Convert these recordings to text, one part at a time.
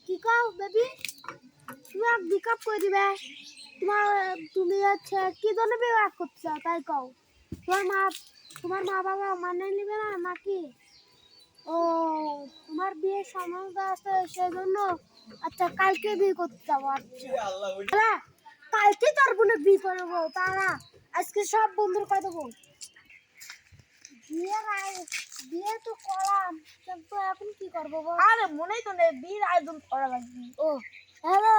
কি কও বেবি, তুমি বিকআপ করে দিবে। তুমি হচ্ছে কি জন্য বিবাহ করতে চাও তাই কও। তোমার মা বাবা মানে নিবে না নাকি? ও, তোমার বিয়ের সময় আছে সেজন্য। আচ্ছা, কালকে বিয়ে করতে যাবো। আচ্ছা, কালকে তোর বোনে বিয়ে করবো। তারা আজকে সব বন্ধুর কথা দেবো। বিয়ে তো করলাম, কিন্তু এখন কি করবো? আরে মনেই তো নেই, বিয়ের আয়োজন করা লাগবে। ও হ্যালো,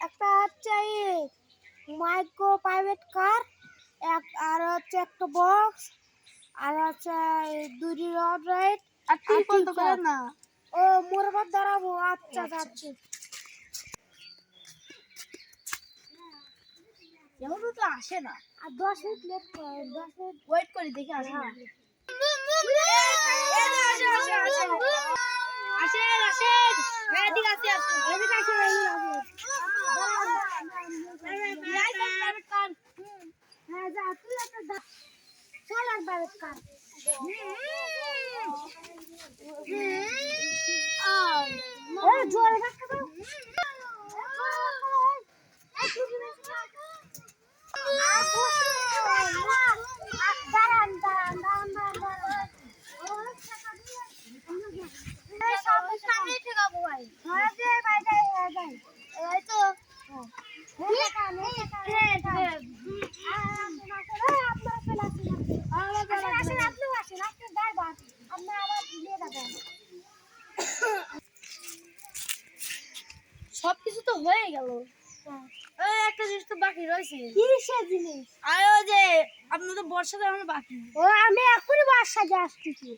একটা হচ্ছে মাইক্রো প্রাইভেট কার, আর হচ্ছে একটা বক্স, আর হচ্ছে দুটি রড রাইট। আর তুই কত করে না? ও মোরবার দাঁড়াবো। আচ্ছা যাচ্ছি। এখনো তো আসে না। আর 10 মিনিট লেট করে, 10 মিনিট ওয়েট করি, দেখি আসে না। হ্যাঁ যা, তুই একটা চল আর প্রাইভেট কার। জোরে ধাক্কা দাও। সবকিছু তো হয়ে গেল, একটা জিনিস তো বাকি রয়েছে। কি সে জিনিস? আর ওই যে আপনাদের বর্ষাতে আমার বাকি। ও আমি এখনই বাসা আসতেছি।